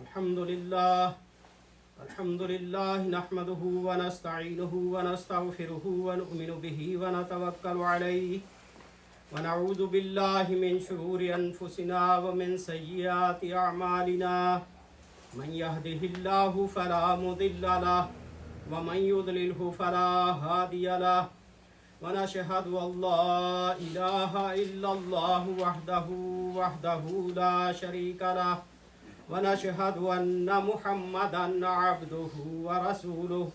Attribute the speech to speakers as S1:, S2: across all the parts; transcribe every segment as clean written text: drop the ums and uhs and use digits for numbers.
S1: الحمد لله نحمده ونستعينه ونستغفره ونؤمن به ونتوكل عليه ونعوذ بالله من شرور أنفسنا ومن سيئات أعمالنا من يهده الله فلا مضل له ومن يضلله فلا هادي له ونشهد أن لا إله إلا الله وحده لا شريك له ونشهد أن محمدا عبده ورسوله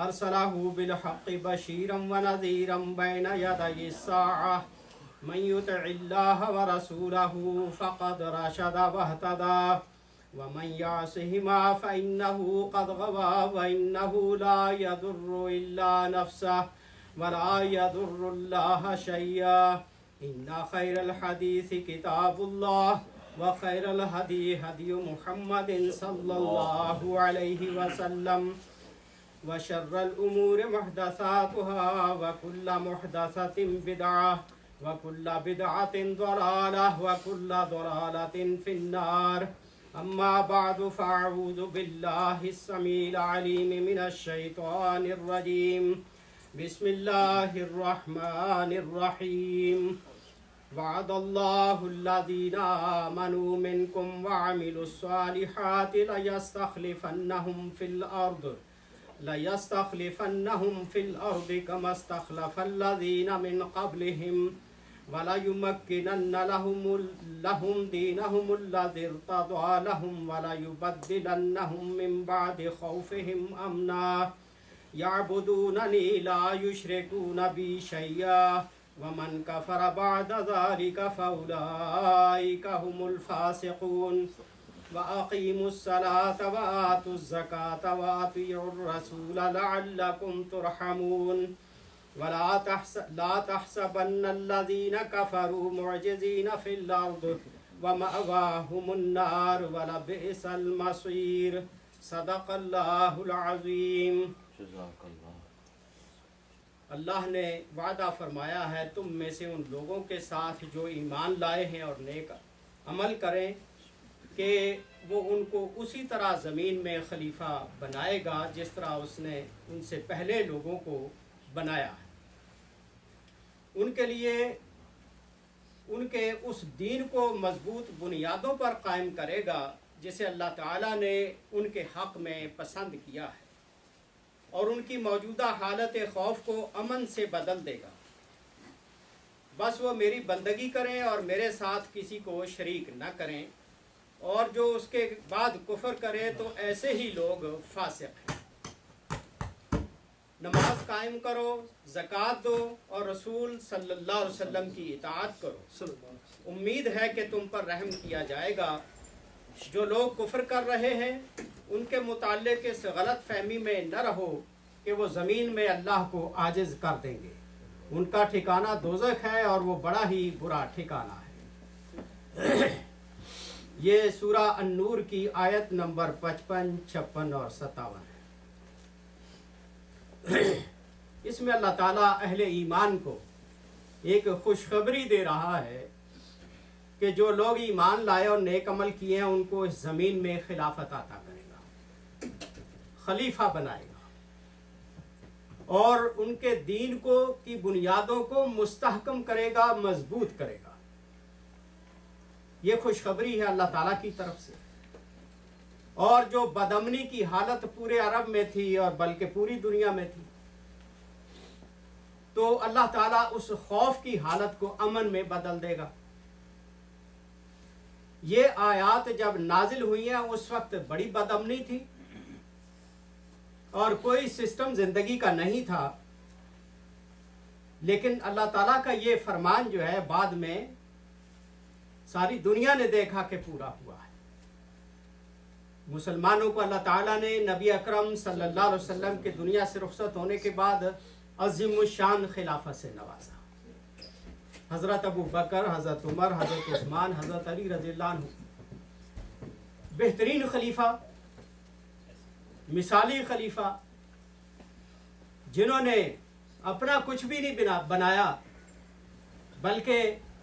S1: أرسله بالحق بشيرا ونذيرا بين يدي الساعة من يطع الله ورسوله فقد رشد واهتدى ومن يعصهما فإنه قد غوى وإنه لا يضر إلا نفسه ولا يضر الله شيئا إن خير الحديث كتاب الله وخير الهدي هدي محمد صلى الله عليه وسلم وشر الأمور محدثاتها وكل محدثة بدعة وكل بدعة ضلالة وكل ضلالة في النار أما بعد فأعوذ بالله السميع العليم من الشيطان الرجيم بسم الله الرحمن الرحيم وعد الله الذين آمنوا منكم وعملوا الصالحات ليستخلفنهم في الأرض كما استخلف الذين من قبلهم وليمكنن لهم دينهم الذي ارتضى لهم وليبدلنهم من بعد خوفهم أمنا يعبدونني لا يشركون بي شيئا ومن كفر بعد ذلك فأولئك هم الفاسقون وأقيموا الصلاة وآتوا الزكاة وأطيعوا الرسول لعلكم ترحمون لا تحسبن الذين كفروا معجزين في الأرض ومأواهم النار ولبئس المصير صدق الله العظيم. اللہ نے وعدہ فرمایا ہے تم میں سے ان لوگوں کے ساتھ جو ایمان لائے ہیں اور نیک عمل کریں کہ وہ ان کو اسی طرح زمین میں خلیفہ بنائے گا جس طرح اس نے ان سے پہلے لوگوں کو بنایا ہے. ان کے لیے ان کے اس دین کو مضبوط بنیادوں پر قائم کرے گا جسے اللہ تعالیٰ نے ان کے حق میں پسند کیا ہے اور ان کی موجودہ حالت خوف کو امن سے بدل دے گا. بس وہ میری بندگی کریں اور میرے ساتھ کسی کو شریک نہ کریں اور جو اس کے بعد کفر کرے تو ایسے ہی لوگ فاسق ہیں. نماز قائم کرو، زکوٰۃ دو اور رسول صلی اللہ علیہ وسلم کی اطاعت کرو. امید ہے کہ تم پر رحم کیا جائے گا. جو لوگ کفر کر رہے ہیں ان کے متعلق اس غلط فہمی میں نہ رہو کہ وہ زمین میں اللہ کو عاجز کر دیں گے. ان کا ٹھکانہ دوزخ ہے اور وہ بڑا ہی برا ٹھکانہ ہے. یہ سورہ النور کی آیت نمبر 55، 56 اور 57 ہے. اس میں اللہ تعالیٰ اہل ایمان کو ایک خوشخبری دے رہا ہے کہ جو لوگ ایمان لائے اور نیک عمل کیے ہیں ان کو اس زمین میں خلافت عطا کرے گا، خلیفہ بنائے گا اور ان کے دین کو کی بنیادوں کو مستحکم کرے گا، مضبوط کرے گا. یہ خوشخبری ہے اللہ تعالیٰ کی طرف سے. اور جو بدامنی کی حالت پورے عرب میں تھی اور بلکہ پوری دنیا میں تھی تو اللہ تعالیٰ اس خوف کی حالت کو امن میں بدل دے گا. یہ آیات جب نازل ہوئی ہیں اس وقت بڑی بدامنی تھی اور کوئی سسٹم زندگی کا نہیں تھا، لیکن اللہ تعالیٰ کا یہ فرمان جو ہے بعد میں ساری دنیا نے دیکھا کہ پورا ہوا ہے. مسلمانوں کو اللہ تعالیٰ نے نبی اکرم صلی اللہ علیہ وسلم کے دنیا سے رخصت ہونے کے بعد عظیم الشان خلافت سے نوازا. حضرت ابو بکر، حضرت عمر، حضرت عثمان، حضرت علی رضی اللہ عنہ بہترین خلیفہ، مثالی خلیفہ جنہوں نے اپنا کچھ بھی نہیں بنایا بلکہ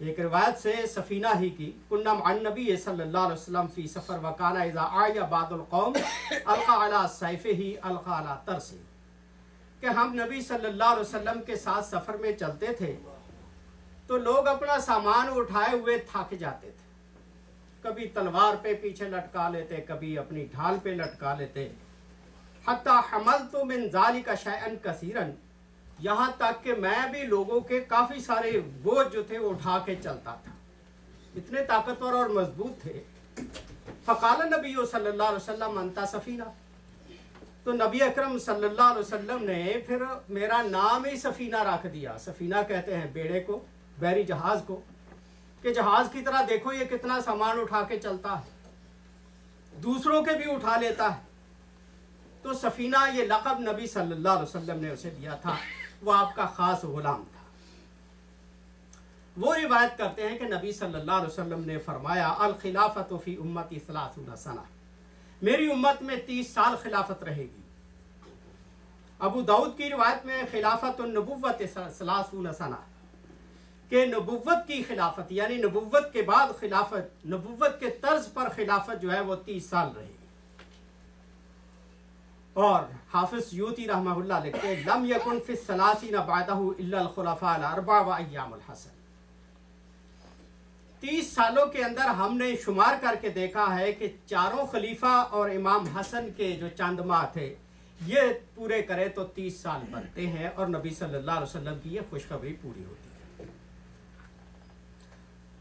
S1: ایک روایت سے سفینہ ہی کی کننا مع النبی صلی اللہ علیہ وسلم فی سفر وکانا اذا آیا بعض القوم القا علی سیفہ القا علی ترسہ، کہ ہم نبی صلی اللہ علیہ وسلم کے ساتھ سفر میں چلتے تھے تو لوگ اپنا سامان اٹھائے ہوئے تھک جاتے تھے، کبھی تلوار پہ پیچھے لٹکا لیتے، کبھی اپنی ڈھال پہ لٹکا لیتے، حتی حملت من ذالک شیئا کثیرا، یہاں تک کہ میں بھی لوگوں کے کافی سارے بوجھ جو تھے وہ اٹھا کے چلتا تھا، اتنے طاقتور اور مضبوط تھے۔ فقال النبی صلی اللہ علیہ وسلم انت سفینہ، تو نبی اکرم صلی اللہ علیہ وسلم نے پھر میرا نام ہی سفینہ رکھ دیا۔ سفینہ کہتے ہیں بیڑے کو، بحری جہاز کو، کہ جہاز کی طرح دیکھو یہ کتنا سامان اٹھا کے چلتا ہے، دوسروں کے بھی اٹھا لیتا ہے۔ تو سفینہ یہ لقب نبی صلی اللہ علیہ وسلم نے اسے دیا تھا، وہ آپ کا خاص غلام تھا۔ وہ روایت کرتے ہیں کہ نبی صلی اللہ علیہ وسلم نے فرمایا الخلافت فی امتی 30 سنہ، میری امت میں 30 سال خلافت رہے گی۔ ابو داؤد کی روایت میں خلافت النبوت 30 سنہ، کہ نبوت کی خلافت یعنی نبوت کے بعد خلافت، نبوت کے طرز پر خلافت جو ہے وہ 30 سال رہے گی۔ اور حافظ سیوطی رحمہ اللہ لکھتے ہیں لم یکن فی الثلاثین بعدہ الا الخلفاء الاربع و ایام الحسن، 30 سالوں کے اندر ہم نے شمار کر کے دیکھا ہے کہ 4 خلیفہ اور امام حسن کے جو چند ماہ تھے یہ پورے کرے تو 30 سال بنتے ہیں، اور نبی صلی اللہ علیہ وسلم کی یہ خوشخبری پوری ہوتی ہے۔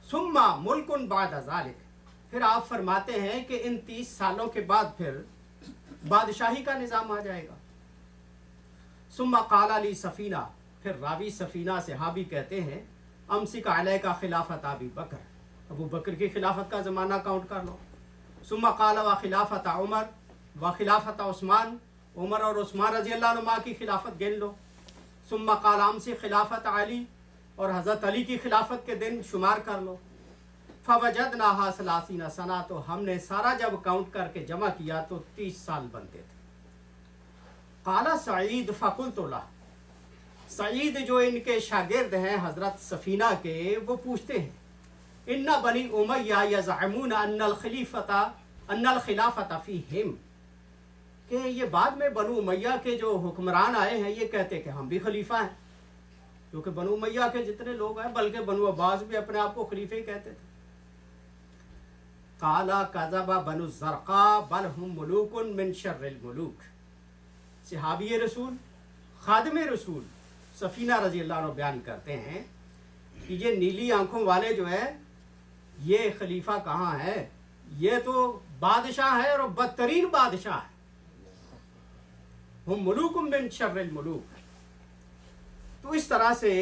S1: ثم ملک بعد ذلک، پھر آپ فرماتے ہیں کہ ان 30 سالوں کے بعد پھر بادشاہی کا نظام آ جائے گا۔ ثم قال علی سفینہ، پھر راوی سفینہ صحابی کہتے ہیں امسک علیک خلافت ابی بکر، ابو بکر کی خلافت کا زمانہ کاؤنٹ کر لو۔ ثم قال و خلافت عمر و خلافت عثمان، عمر اور عثمان رضی اللہ عنہما کی خلافت گن لو۔ ثم قال امسک خلافت علی، اور حضرت علی کی خلافت کے دن شمار کر لو۔ فوجدناها 30 سنہ، تو ہم نے سارا جب کاؤنٹ کر کے جمع کیا تو 30 سال بنتے تھے۔ قال سعید فقلت له، سعید جو ان کے شاگرد ہیں حضرت سفینہ کے، وہ پوچھتے ہیں ان بنی امیہ یزعمون ان الخلافۃ فیہم، کہ یہ بعد میں بنو امیہ کے جو حکمران آئے ہیں یہ کہتے کہ ہم بھی خلیفہ ہیں، کیونکہ بنو امیہ کے جتنے لوگ ہیں، بلکہ بنو عباس بھی اپنے آپ کو خلیفہ ہی کہتے تھے۔ قال کذب بنو الزرقاء بل هم ملوک من شر الملوک، صحابی رسول خادم رسول سفینہ رضی اللہ عنہ بیان کرتے ہیں کہ یہ نیلی آنکھوں والے جو ہے یہ خلیفہ کہاں ہے، یہ تو بادشاہ ہے اور بدترین بادشاہ ہے۔ ہم ملوک من شر الملوک۔ تو اس طرح سے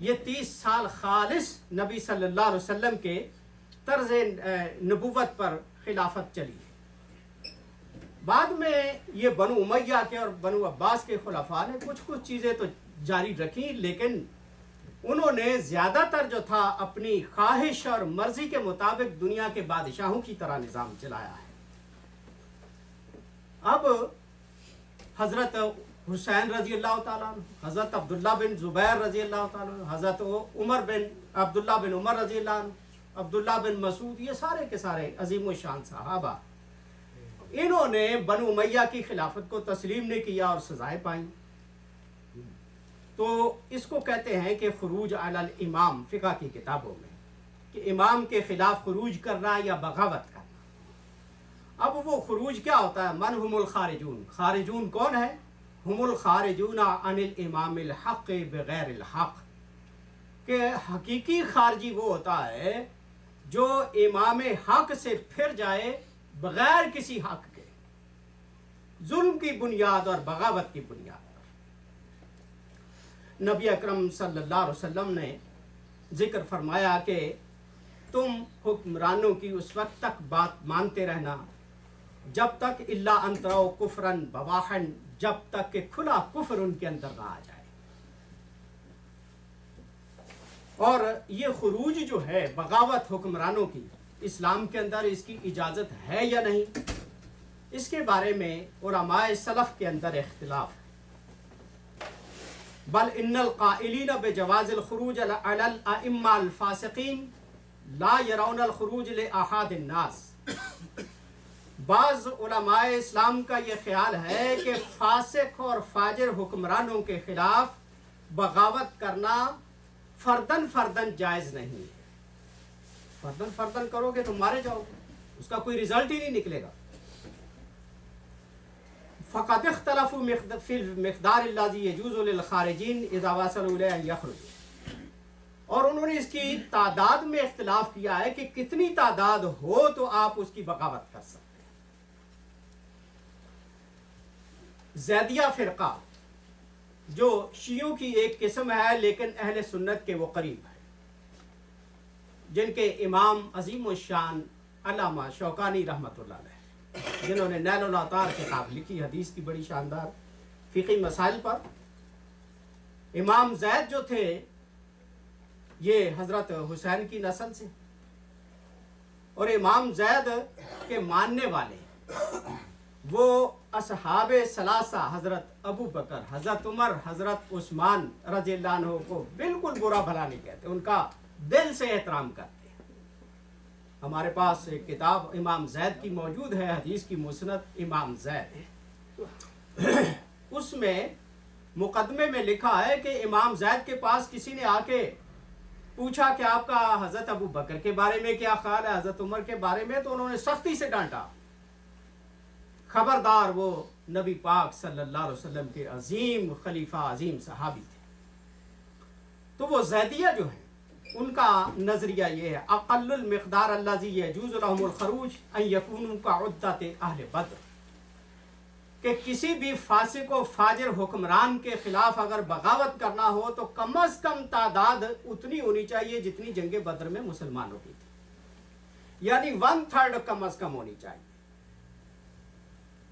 S1: یہ 30 سال خالص نبی صلی اللہ علیہ وسلم کے طرز نبوت پر خلافت چلی ہے۔ بعد میں یہ بنو امیہ کے اور بنو عباس کے خلفاء نے کچھ چیزیں تو جاری رکھی، لیکن انہوں نے زیادہ تر جو تھا اپنی خواہش اور مرضی کے مطابق دنیا کے بادشاہوں کی طرح نظام چلایا ہے۔ اب حضرت حسین رضی اللہ تعالیٰ عنہ، حضرت عبداللہ بن زبیر رضی اللہ تعالیٰ عنہ، حضرت عبداللہ بن عمر رضی اللہ عنہ، عبداللہ بن مسعود، یہ سارے کے سارے عظیم الشان صحابہ، انہوں نے بنو امیہ کی خلافت کو تسلیم نہیں کیا اور سزائیں پائیں۔ تو اس کو کہتے ہیں کہ خروج علی الامام فقہ کی کتابوں میں، کہ امام کے خلاف خروج کرنا یا بغاوت کرنا۔ اب وہ خروج کیا ہوتا ہے؟ من ہم الخارجون، خارجون کون ہے؟ ہم الخارجون عن الامام الحق بغیر الحق، کہ حقیقی خارجی وہ ہوتا ہے جو امام حق سے پھر جائے بغیر کسی حق کے، ظلم کی بنیاد اور بغاوت کی بنیاد پر۔ نبی اکرم صلی اللہ علیہ وسلم نے ذکر فرمایا کہ تم حکمرانوں کی اس وقت تک بات مانتے رہنا جب تک الا ان تروا کفرن بواحن، جب تک کہ کھلا کفر ان کے اندر نہ آ جائے۔ اور یہ خروج جو ہے بغاوت حکمرانوں کی، اسلام کے اندر اس کی اجازت ہے یا نہیں، اس کے بارے میں علماء سلف کے اندر اختلاف ہے۔ بل ان القائلین بجواز الخروج علی الائمہ الفاسقین لا یرون الخروج لأحد الناس. بعض علماء اسلام کا یہ خیال ہے کہ فاسق اور فاجر حکمرانوں کے خلاف بغاوت کرنا فردن فردن جائز نہیں ہے. فردن فردن کرو گے تو مارے جاؤ گے، اس کا کوئی رزلٹ ہی نہیں نکلے گا. فقط اختلفوا فی المقدار الذی یجوز للخارجین اذا وصلوا الیہ ان یخرجوا. اور انہوں نے اس کی تعداد میں اختلاف کیا ہے کہ کتنی تعداد ہو تو آپ اس کی بغاوت کر سکتے ہیں. زیدیہ فرقہ جو شیعوں کی ایک قسم ہے لیکن اہل سنت کے وہ قریب ہے، جن کے امام عظیم الشان علامہ شوکانی رحمۃ اللہ علیہ، جنہوں نے نیل الاوطار کتاب لکھی حدیث کی بڑی شاندار فقہی مسائل پر. امام زید جو تھے یہ حضرت حسین کی نسل سے، اور امام زید کے ماننے والے وہ اصحاب ثلاثہ حضرت ابو بکر، حضرت عمر، حضرت عثمان رضی اللہ عنہ کو بالکل برا بھلا نہیں کہتے، ان کا دل سے احترام کرتے ہیں. ہمارے پاس ایک کتاب امام زید کی موجود ہے، حدیث کی مسند امام زید. اس میں مقدمے میں لکھا ہے کہ امام زید کے پاس کسی نے آ کے پوچھا کہ آپ کا حضرت ابو بکر کے بارے میں کیا خیال ہے، حضرت عمر کے بارے میں، تو انہوں نے سختی سے ڈانٹا. خبردار، وہ نبی پاک صلی اللہ علیہ وسلم کے عظیم خلیفہ، عظیم صحابی تھے. تو وہ زیدیہ جو ہیں ان کا نظریہ یہ ہے اقل المقدار الذی یجوز لهم الخروج ان یکونوا کعدۃ اہل بدر، کہ کسی بھی فاسق و فاجر حکمران کے خلاف اگر بغاوت کرنا ہو تو کم از کم تعداد اتنی ہونی چاہیے جتنی جنگ بدر میں مسلمانوں کی تھی، یعنی 1/3 کم از کم ہونی چاہیے.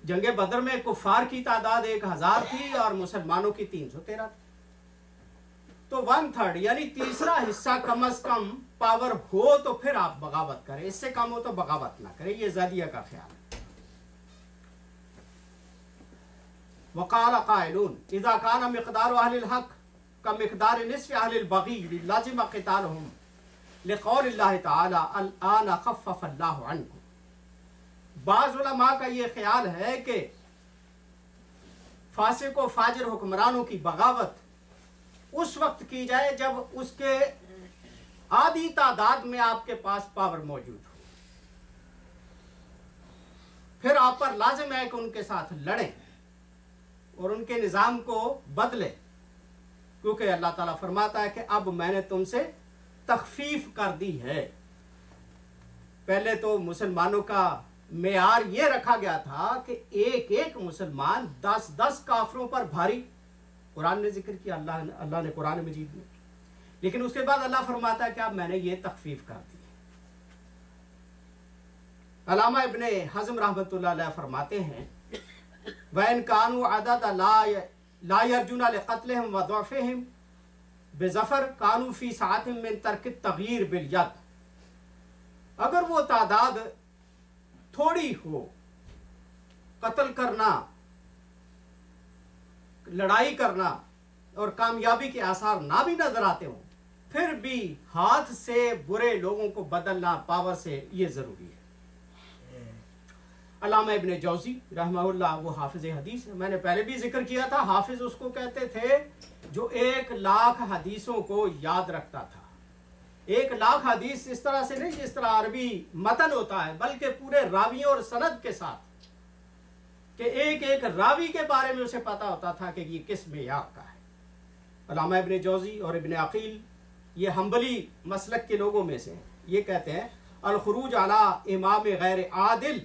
S1: جنگ بدر میں کفار کی تعداد 1000 تھی اور مسلمانوں کی 313 تھی. تو 1/3 یعنی تیسرا حصہ کم از کم پاور ہو تو پھر آپ بغاوت کریں، اس سے کم ہو تو بغاوت نہ کریں. یہ زیدیہ کا خیال ہے. وقال قائلون اذا كان مقدار اهل الحق كمقدار نصف اهل البغي لازم قتالهم لقول الله تعالى الان خفف الله عنكم. بعض علماء کا یہ خیال ہے کہ فاسق و فاجر حکمرانوں کی بغاوت اس وقت کی جائے جب اس کے آدھی تعداد میں آپ کے پاس پاور موجود ہو، پھر آپ پر لازم ہے کہ ان کے ساتھ لڑیں اور ان کے نظام کو بدلے، کیونکہ اللہ تعالیٰ فرماتا ہے کہ اب میں نے تم سے تخفیف کر دی ہے. پہلے تو مسلمانوں کا معیار یہ رکھا گیا تھا کہ ایک ایک مسلمان 10 کافروں پر بھاری. قرآن نے ذکر کیا، اللہ نے قرآن مجید میں، لیکن اس کے بعد اللہ فرماتا ہے کہ اب میں نے یہ تخفیف کر دی. علامہ ابن حزم رحمۃ اللہ علیہ فرماتے ہیں وَإِنْ كَانُوا عَدَدَ لَا يَرْجُونَ لِقَتْلِهِمْ وَضَعْفِهِمْ بِظَفَرٍ كَانُوا فِي سَاعَةٍ مِّن تَرْكِ التَّغْيِيرِ بِالْيَدِ. اگر وہ تعداد تھوڑی ہو، قتل کرنا، لڑائی کرنا اور کامیابی کے آثار نہ بھی نظر آتے ہوں، پھر بھی ہاتھ سے برے لوگوں کو بدلنا پاور سے یہ ضروری ہے. علامہ ابن جوزی رحمہ اللہ وہ حافظ حدیث ہے. میں نے پہلے بھی ذکر کیا تھا، حافظ اس کو کہتے تھے جو 1,00,000 حدیثوں کو یاد رکھتا تھا. 1,00,000 حدیث اس طرح سے نہیں جس طرح عربی متن ہوتا ہے، بلکہ پورے راویوں اور سند کے ساتھ، کہ ایک ایک راوی کے بارے میں اسے پتا ہوتا تھا کہ یہ کس معیار کا ہے. علامہ ابن جوزی اور ابن عقیل یہ حنبلی مسلک کے لوگوں میں سے یہ کہتے ہیں الخروج علی امام غیر عادل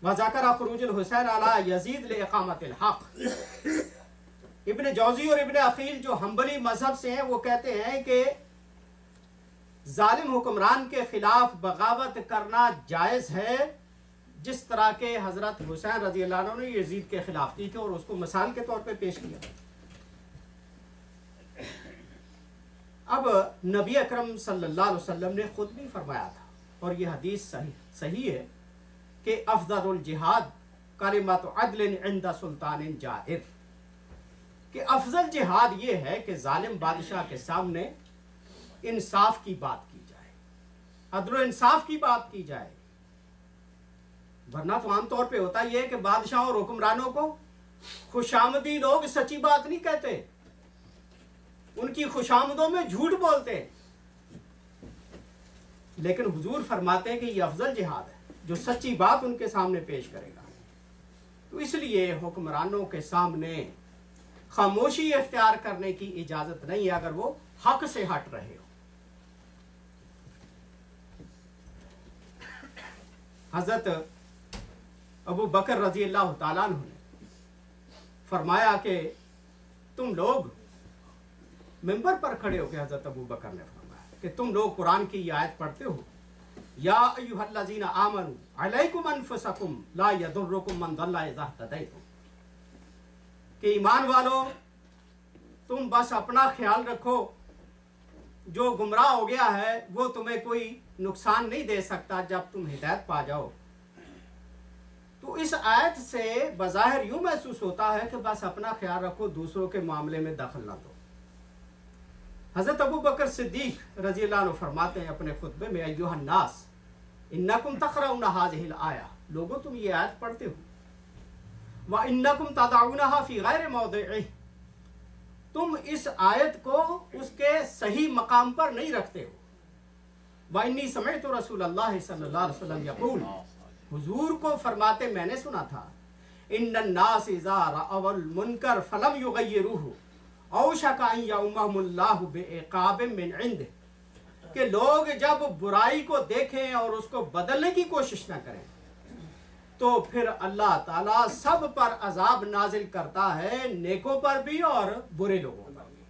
S1: وذکر خروج الحسین علی یزید لاقامت الحق. ابن جوزی اور ابن عقیل جو حنبلی مذہب سے ہیں وہ کہتے ہیں کہ ظالم حکمران کے خلاف بغاوت کرنا جائز ہے، جس طرح کہ حضرت حسین رضی اللہ عنہ نے یزید کے خلاف کی تھی اور اس کو مثال کے طور پہ پیش کیا. اب نبی اکرم صلی اللہ علیہ وسلم نے خود بھی فرمایا تھا، اور یہ حدیث صحیح ہے، کہ افضل الجہاد کلمۃ عدل عند سلطان جائر. کہ افضل جہاد یہ ہے کہ ظالم بادشاہ کے سامنے انصاف کی بات کی جائے، عدل و انصاف کی بات کی جائے. ورنہ تو عام طور پہ ہوتا یہ ہے کہ بادشاہوں اور حکمرانوں کو خوشامدی لوگ سچی بات نہیں کہتے، ان کی خوشامدوں میں جھوٹ بولتے. لیکن حضور فرماتے ہیں کہ یہ افضل جہاد ہے جو سچی بات ان کے سامنے پیش کرے گا. تو اس لیے حکمرانوں کے سامنے خاموشی اختیار کرنے کی اجازت نہیں ہے اگر وہ حق سے ہٹ رہے ہو. حضرت ابو بکر رضی اللہ تعالیٰ عنہ نے فرمایا کہ تم لوگ منبر پر کھڑے ہو کے حضرت ابو بکر نے فرمایا کہ تم لوگ قرآن کی یہ آیت پڑھتے ہو، یا ایھا الذین آمنوا علیکم انفسکم لا یضرکم من ضل اذا اہتدیتم، کہ ایمان والو تم بس اپنا خیال رکھو، جو گمراہ ہو گیا ہے وہ تمہیں کوئی نقصان نہیں دے سکتا جب تم ہدایت پا جاؤ. تو اس آیت سے بظاہر یوں محسوس ہوتا ہے کہ بس اپنا خیال رکھو، دوسروں کے معاملے میں دخل نہ دو. حضرت ابو بکر صدیق رضی اللہ عنہ فرماتے ہیں اپنے خطبے میں، ایھا الناس انکم تقرؤون ھذہ الآیہ، لوگوں تم یہ آیت پڑھتے ہو، وانکم تضعونھا فی غیر موضعہ، تم اس آیت کو اس کے صحیح مقام پر نہیں رکھتے ہو. وانی سمعت رسول اللہ صلی اللہ علیہ وسلم یقول، حضور کو فرماتے میں نے سنا تھا، ان الناس اذا رأوا المنکر فلم یغیروہ اوشک ان یؤمہم اللہ بعقاب من عنده، کہ لوگ جب برائی کو دیکھیں اور اس کو بدلنے کی کوشش نہ کریں تو پھر اللہ تعالیٰ سب پر عذاب نازل کرتا ہے، نیکوں پر بھی اور برے لوگوں پر بھی.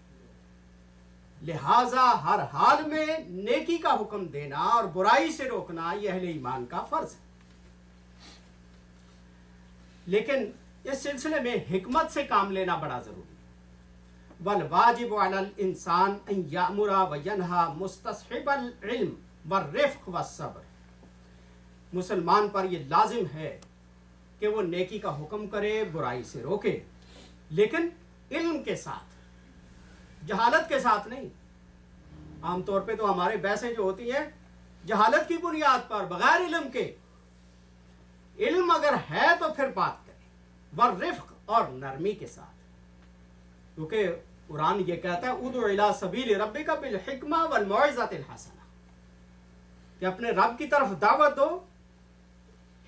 S1: لہٰذا ہر حال میں نیکی کا حکم دینا اور برائی سے روکنا یہ اہل ایمان کا فرض ہے. لیکن اس سلسلے میں حکمت سے کام لینا بڑا ضروری ہے. والواجب علی الانسان ان یأمر وینہا مستصحب العلم والرفق والصبر، مسلمان پر یہ لازم ہے کہ وہ نیکی کا حکم کرے، برائی سے روکے، لیکن علم کے ساتھ، جہالت کے ساتھ نہیں. عام طور پہ تو ہمارے بحثیں جو ہوتی ہیں جہالت کی بنیاد پر، بغیر علم کے. علم اگر ہے تو پھر بات کریں، والرفق، اور نرمی کے ساتھ، کیونکہ قرآن یہ کہتا ہے ادع الی سبیل ربک بالحکمہ والموعظۃ الحسنہ، کہ اپنے رب کی طرف دعوت دو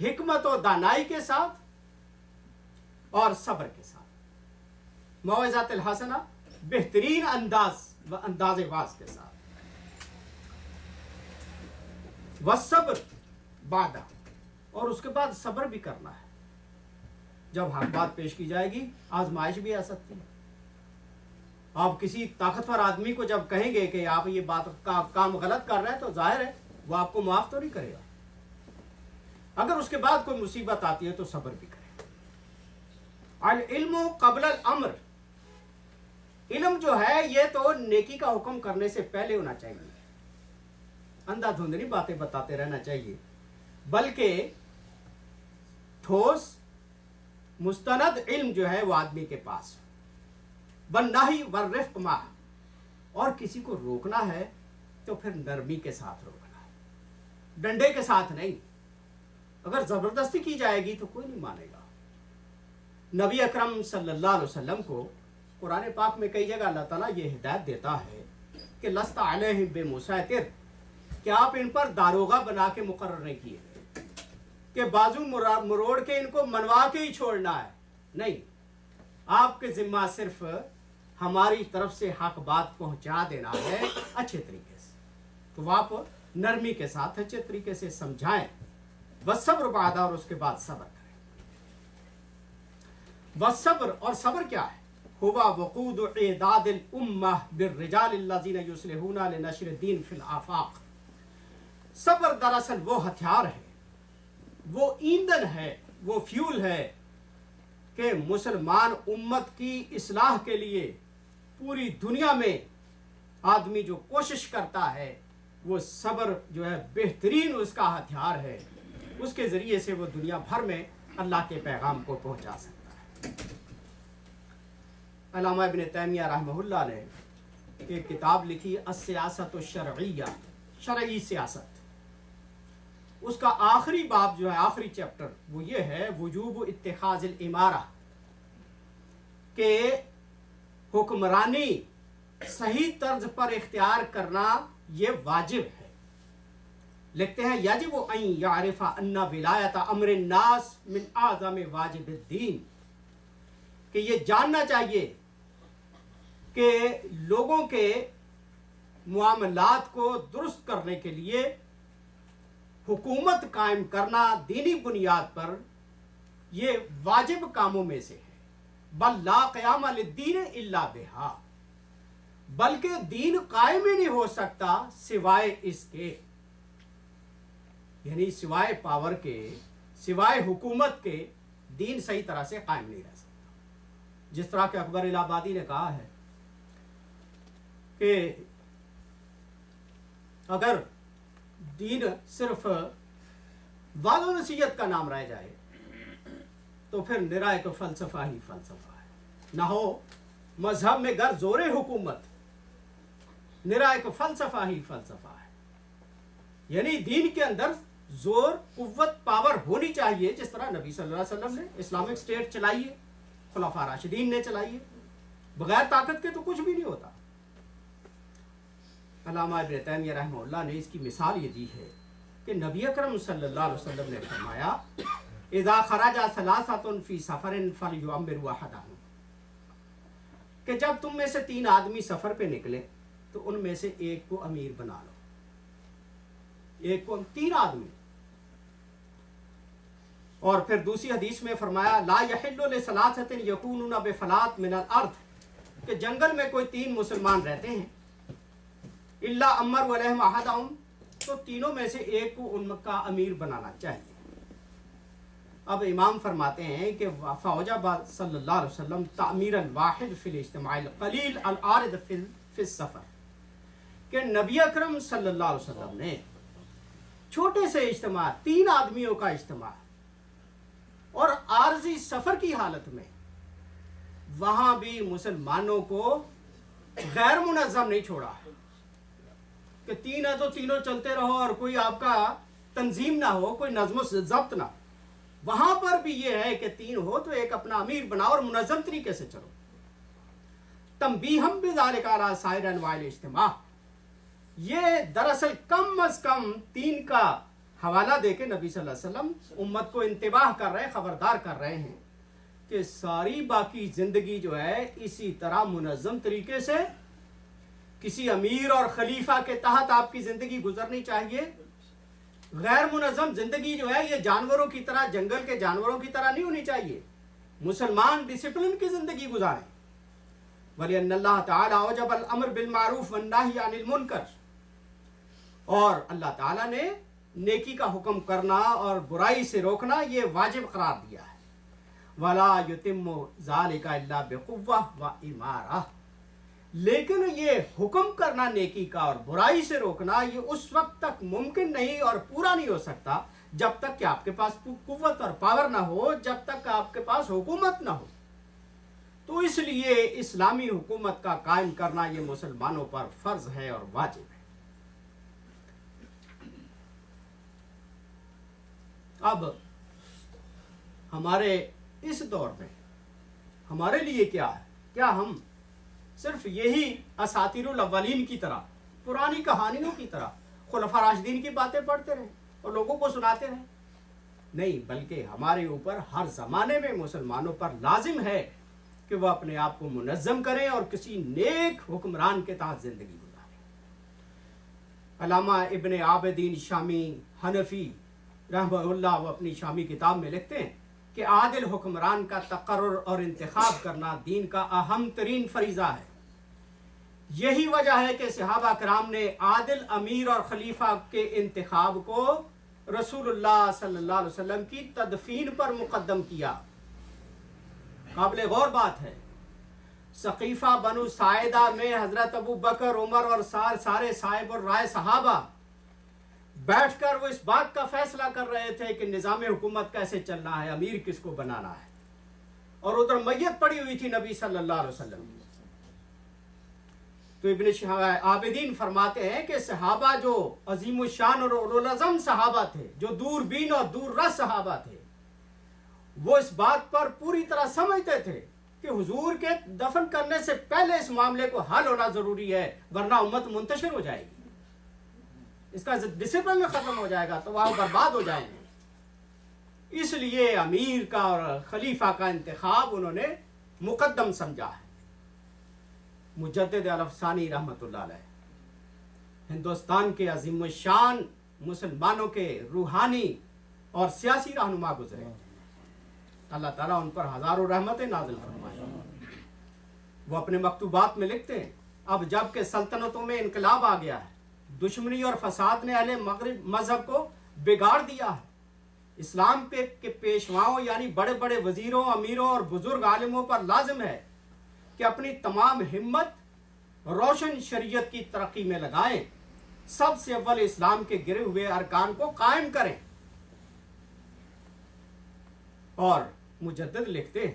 S1: حکمت و دانائی کے ساتھ اور صبر کے ساتھ. موعظۃ الحسنہ بہترین انداز واز کے ساتھ. والصبر بعدہ، اور اس کے بعد صبر بھی کرنا ہے. جب حق بات پیش کی جائے گی آزمائش بھی آ سکتی ہے. آپ کسی طاقتور آدمی کو جب کہیں گے کہ آپ یہ بات کا کام غلط کر رہے ہیں تو ظاہر ہے وہ آپ کو معاف تو نہیں کرے گا. اگر اس کے بعد کوئی مصیبت آتی ہے تو صبر بھی کرے. العلم قبل الامر، علم جو ہے یہ تو نیکی کا حکم کرنے سے پہلے ہونا چاہیے. اندھا دھند نہیں باتیں بتاتے رہنا چاہیے، بلکہ ٹھوس مستند علم جو ہے وہ آدمی کے پاس. والنہی والرفق معہ، اور کسی کو روکنا ہے تو پھر نرمی کے ساتھ روکنا ہے، ڈنڈے کے ساتھ نہیں. اگر زبردستی کی جائے گی تو کوئی نہیں مانے گا. نبی اکرم صلی اللہ علیہ وسلم کو قرآن پاک میں کئی جگہ اللہ تعالیٰ یہ ہدایت دیتا ہے کہ لست علیہم بمسیطر، کہ آپ ان پر داروغہ بنا کے مقرر نہیں کیے گئے کہ بازو مروڑ کے ان کو منوا کے ہی چھوڑنا ہے. نہیں، آپ کے ذمہ صرف ہماری طرف سے حق بات پہنچا دینا ہے اچھے طریقے سے. تو آپ نرمی کے ساتھ اچھے طریقے سے سمجھائیں. والصبر بعد، اور اس کے بعد صبر کریں. والصبر، اور صبر کیا ہے؟ ہوا وقود اعداد الامہ بالرجال الذین یصلحون لنشر الدین فی الآفاق. صبر دراصل وہ ہتھیار ہے، وہ ایندھن ہے، وہ فیول ہے کہ مسلمان امت کی اصلاح کے لیے پوری دنیا میں آدمی جو کوشش کرتا ہے وہ صبر جو ہے بہترین اس کا ہتھیار ہے. اس کے ذریعے سے وہ دنیا بھر میں اللہ کے پیغام کو پہنچا سکتا ہے. علامہ ابن تیمیہ رحمہ اللہ نے ایک کتاب لکھی السیاست الشرعیہ، شرعی سیاست. اس کا آخری باب جو ہے، آخری چیپٹر، وہ یہ ہے وجوب اتخاذ الامارہ، کہ حکمرانی صحیح طرز پر اختیار کرنا یہ واجب ہے. لکھتے ہیں یجب ان یعرف ان ولایت امر الناس من اعظم واجب الدین، کہ یہ جاننا چاہیے کہ لوگوں کے معاملات کو درست کرنے کے لیے حکومت قائم کرنا دینی بنیاد پر یہ واجب کاموں میں سے ہے. بل لا قیام للدین الا بہا، بلکہ دین قائم ہی نہیں ہو سکتا سوائے اس کے، یعنی سوائے پاور کے، سوائے حکومت کے دین صحیح طرح سے قائم نہیں رہ سکتا. جس طرح کہ اکبر الہ آبادی نے کہا ہے کہ اگر دین صرف وعظ و نصیحت کا نام رہ جائے تو پھر نرا ایک فلسفہ ہی فلسفہ ہے. نہ ہو مذہب میں گر زور حکومت، نرا ایک فلسفہ ہی فلسفہ ہے. یعنی دین کے اندر زور، قوت، پاور ہونی چاہیے، جس طرح نبی صلی اللہ علیہ وسلم نے اسلامک اسٹیٹ چلائی ہے، خلفاء راشدین نے چلائی ہے. بغیر طاقت کے تو کچھ بھی نہیں ہوتا. علامہ ابن تیمیہ رحمہ اللہ نے اس کی مثال یہ دی ہے کہ نبی اکرم صلی اللہ علیہ وسلم نے فرمایا اذا خرج ثلاثۃ فی سفر فلیؤمروا احدهم، کہ جب تم میں سے 3 آدمی سفر پہ نکلے تو ان میں سے ایک کو امیر بنا لو. ایک کو، 3 آدمی. اور پھر دوسری حدیث میں فرمایا لا یحل لثلاثۃ یکونون بفلات من الارض، کہ جنگل میں کوئی 3 مسلمان رہتے ہیں، الا امر علیہم احدہم، تو تینوں میں سے ایک کو ان کا امیر بنانا چاہیے. اب امام فرماتے ہیں کہ فوجب صلی اللہ علیہ وسلم تعمیر الواحد فی الاجتماع القلیل العارض فی السفر، کہ نبی اکرم صلی اللہ علیہ وسلم نے چھوٹے سے اجتماع، 3 آدمیوں کا اجتماع اور عارضی سفر کی حالت میں، وہاں بھی مسلمانوں کو غیر منظم نہیں چھوڑا کہ 3 ہے تو تینوں چلتے رہو اور کوئی آپ کا تنظیم نہ ہو، کوئی نظم و ضبط نہ. وہاں پر بھی یہ ہے کہ 3 ہو تو ایک اپنا امیر بناؤ اور منظم طریقے سے چلو. تنبیہم بذالک علی سائر انواع الاجتماع، یہ دراصل کم از کم 3 کا حوالہ دے کے نبی صلی اللہ علیہ وسلم امت کو انتباہ کر رہے ہیں، خبردار کر رہے ہیں کہ ساری باقی زندگی جو ہے اسی طرح منظم طریقے سے کسی امیر اور خلیفہ کے تحت آپ کی زندگی گزرنی چاہیے. غیر منظم زندگی جو ہے یہ جانوروں کی طرح، جنگل کے جانوروں کی طرح نہیں ہونی چاہیے. مسلمان ڈسپلن کی زندگی گزاریں. وَلِأَنَّ اللَّهَ تَعَالَى أَوْجَبَ الْأَمْرَ بِالْمَعْرُوفِ وَالنَّهْيِ عَنِ الْمُنكَرِ، اور اللہ تعالیٰ نے نیکی کا حکم کرنا اور برائی سے روکنا یہ واجب قرار دیا ہے. وَلَا يُتِمُّ ذَلِكَ إِلَّا بِقُوَّةٍ وَإِمَارَةٍ، لیکن یہ حکم کرنا نیکی کا اور برائی سے روکنا یہ اس وقت تک ممکن نہیں اور پورا نہیں ہو سکتا جب تک کہ آپ کے پاس قوت اور پاور نہ ہو، جب تک کہ آپ کے پاس حکومت نہ ہو. تو اس لیے اسلامی حکومت کا قائم کرنا یہ مسلمانوں پر فرض ہے اور واجب ہے. اب ہمارے اس دور میں ہمارے لیے کیا ہے؟ کیا ہم صرف یہی اساطیر الاولین کی طرح، پرانی کہانیوں کی طرح خلفاء راشدین کی باتیں پڑھتے رہیں اور لوگوں کو سناتے رہیں؟ نہیں، بلکہ ہمارے اوپر ہر زمانے میں مسلمانوں پر لازم ہے کہ وہ اپنے آپ کو منظم کریں اور کسی نیک حکمران کے تحت زندگی گزاریں. علامہ ابن عابدین شامی حنفی رحمہ اللہ وہ اپنی شامی کتاب میں لکھتے ہیں کہ عادل حکمران کا تقرر اور انتخاب کرنا دین کا اہم ترین فریضہ ہے. یہی وجہ ہے کہ صحابہ کرام نے عادل امیر اور خلیفہ کے انتخاب کو رسول اللہ صلی اللہ علیہ وسلم کی تدفین پر مقدم کیا. قابل غور بات ہے، سقیفہ بنو ساعدہ میں حضرت ابو بکر، عمر اور سارے صاحب الرائے صحابہ بیٹھ کر وہ اس بات کا فیصلہ کر رہے تھے کہ نظام حکومت کیسے چلنا ہے، امیر کس کو بنانا ہے. اور ادھر میت پڑی ہوئی تھی نبی صلی اللہ علیہ وسلم. تو ابن عابدین فرماتے ہیں کہ صحابہ جو عظیم الشان اور اولوالعزم صحابہ تھے، جو دور بین اور دور رس صحابہ تھے، وہ اس بات پر پوری طرح سمجھتے تھے کہ حضور کے دفن کرنے سے پہلے اس معاملے کو حل ہونا ضروری ہے، ورنہ امت منتشر ہو جائے گی، اس کا ڈسپلن ختم ہو جائے گا، تو وہ برباد ہو جائیں گے. اس لیے امیر کا اور خلیفہ کا انتخاب انہوں نے مقدم سمجھا ہے. مجدد الافسانی رحمۃ اللہ علیہ ہندوستان کے عظیم الشان مسلمانوں کے روحانی اور سیاسی رہنما گزرے. اللہ تعالیٰ ان پر ہزاروں رحمتیں نازل فرمائے. وہ اپنے مکتوبات میں لکھتے ہیں، اب جب کہ سلطنتوں میں انقلاب آ گیا ہے، دشمنی اور فساد نے اہل مغرب مذہب کو بگاڑ دیا ہے، اسلام کے پیشواؤں یعنی بڑے بڑے وزیروں، امیروں اور بزرگ عالموں پر لازم ہے کہ اپنی تمام ہمت روشن شریعت کی ترقی میں لگائیں، سب سے اول اسلام کے گرے ہوئے ارکان کو قائم کریں. اور مجدد لکھتے ہیں،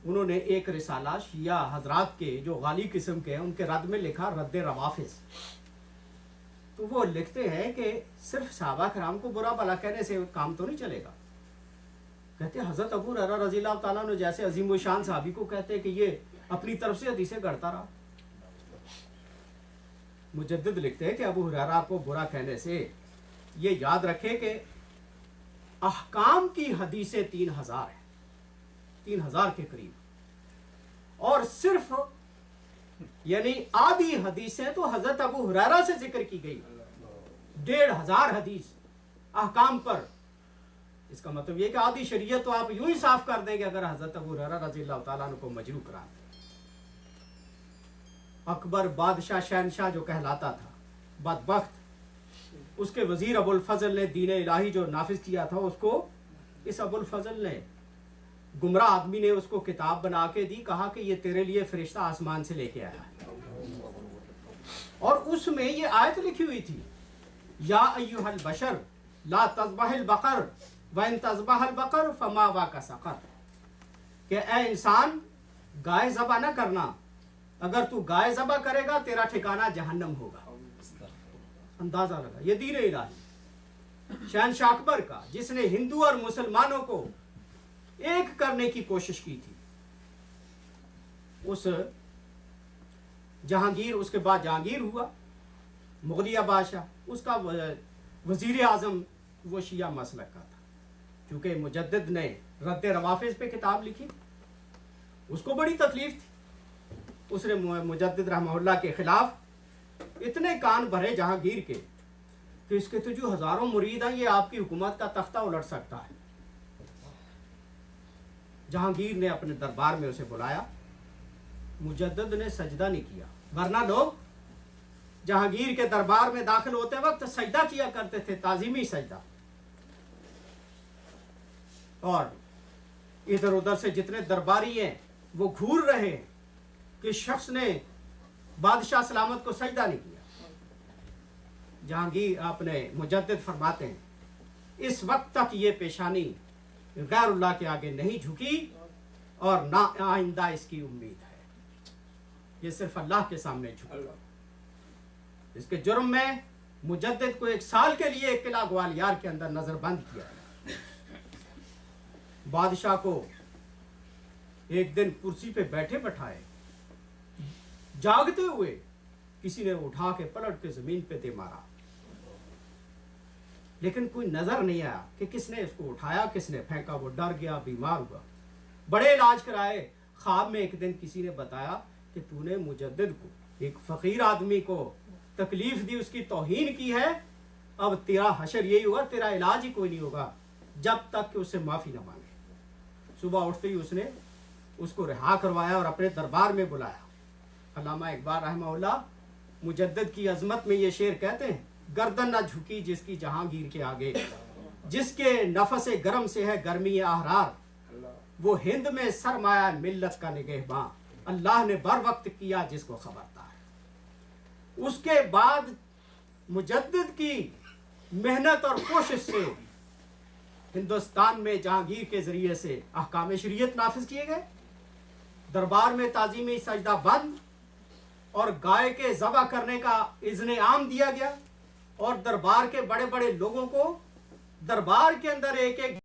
S1: انہوں نے ایک رسالہ شیعہ حضرات کے جو غالی قسم کے ہیں ان کے رد میں لکھا، رد روافظ. تو وہ لکھتے ہیں کہ صرف صحابہ کرام کو برا بھلا کہنے سے کام تو نہیں چلے گا. کہتے ہیں حضرت ابو ہریرہ رضی اللہ تعالیٰ نے جیسے عظیم الشان صحابی کو کہتے ہیں کہ یہ اپنی طرف سے حدیثیں گڑھتا رہا. مجدد لکھتے ہیں کہ ابو ہریرہ کو برا کہنے سے یہ یاد رکھے کہ احکام کی حدیثیں 3000 ہیں، 3000 کے قریب، اور صرف یعنی آدھی حدیثیں تو حضرت ابو ہریرہ سے ذکر کی گئی، 1500 حدیث احکام پر. اس کا مطلب یہ کہ آدھی شریعت تو آپ یوں ہی صاف کر دیں گے اگر حضرت ابو ہریرہ رضی اللہ تعالیٰ عنہ کو مجروح کرا دیں. اکبر بادشاہ شہنشاہ جو کہلاتا تھا، بدبخت، اس کے وزیر ابو الفضل نے دین الہی جو نافذ کیا تھا، اس کو اس ابو الفضل نے، گمراہ آدمی نے اس کو کتاب بنا کے دی، کہا کہ یہ تیرے لیے فرشتہ آسمان سے لے کے آیا ہے. اور اس میں یہ آیت لکھی ہوئی تھی، یا ایھا البشر لا تذبح البقر وان تذبح البقر فماواک سقر، کہ اے انسان گائے ذبح نہ کرنا، اگر تو گائے ذبح کرے گا تیرا ٹھکانہ جہنم ہوگا. اندازہ لگا، یہ دین الہی شہنشاہ اکبر کا، جس نے ہندو اور مسلمانوں کو ایک کرنے کی کوشش کی تھی. اس جہانگیر، اس کے بعد جہانگیر ہوا مغلیہ بادشاہ، اس کا وزیر اعظم وہ شیعہ مسلک کا تھا. چونکہ مجدد نے رد روافظ پہ کتاب لکھی، اس کو بڑی تکلیف تھی. اس نے مجدد رحمہ اللہ کے خلاف اتنے کان بھرے جہانگیر کے کہ اس کے تو جو ہزاروں مرید ہیں، یہ آپ کی حکومت کا تختہ الٹ سکتا ہے. جہانگیر نے اپنے دربار میں اسے بلایا، مجدد نے سجدہ نہیں کیا، ورنہ لوگ جہانگیر کے دربار میں داخل ہوتے وقت سجدہ کیا کرتے تھے، تعظیمی سجدہ. اور ادھر ادھر سے جتنے درباری ہیں وہ گھور رہے ہیں کہ شخص نے بادشاہ سلامت کو سجدہ نہیں کیا. جہانگیر اپنے مجدد فرماتے ہیں، اس وقت تک یہ پیشانی غیر اللہ کے آگے نہیں جھکی اور نہ آئندہ اس کی امید ہے. یہ صرف اللہ کے سامنے جھکی. اس کے جرم میں مجدد کو 1 سال کے لیے قلعہ گوالیار کے اندر نظر بند کیا. بادشاہ کو ایک دن کرسی پہ بیٹھے بٹھائے، جاگتے ہوئے کسی نے اٹھا کے پلٹ کے زمین پہ دے مارا، لیکن کوئی نظر نہیں آیا کہ کس نے اس کو اٹھایا، کس نے پھینکا. وہ ڈر گیا، بیمار ہوا، بڑے علاج کرائے. خواب میں ایک دن کسی نے بتایا کہ تو نے مجدد کو، ایک فقیر آدمی کو تکلیف دی، اس کی توہین کی ہے، اب تیرا حشر یہی ہوگا، تیرا علاج ہی کوئی نہیں ہوگا جب تک کہ اس سے معافی نہ مانگے. صبح اٹھتے ہی اس نے اس کو رہا کروایا اور اپنے دربار میں بلایا. علامہ اقبال رحمہ اللہ مجدد کی عظمت میں یہ شعر کہتے ہیں، گردن نہ جھکی جس کی جہانگیر کے آگے، جس کے نفس گرم سے ہے گرمی احرار، وہ ہند میں سرمایہ ملت کا نگہباں، اللہ نے بر وقت کیا جس کو خبرتا ہے. اس کے بعد مجدد کی محنت اور کوشش سے ہندوستان میں جہانگیر کے ذریعے سے احکام شریعت نافذ کیے گئے، دربار میں تعظیمی سجدہ بند اور گائے کے ذبح کرنے کا اذن عام دیا گیا، اور دربار کے بڑے بڑے لوگوں کو دربار کے اندر ایک ایک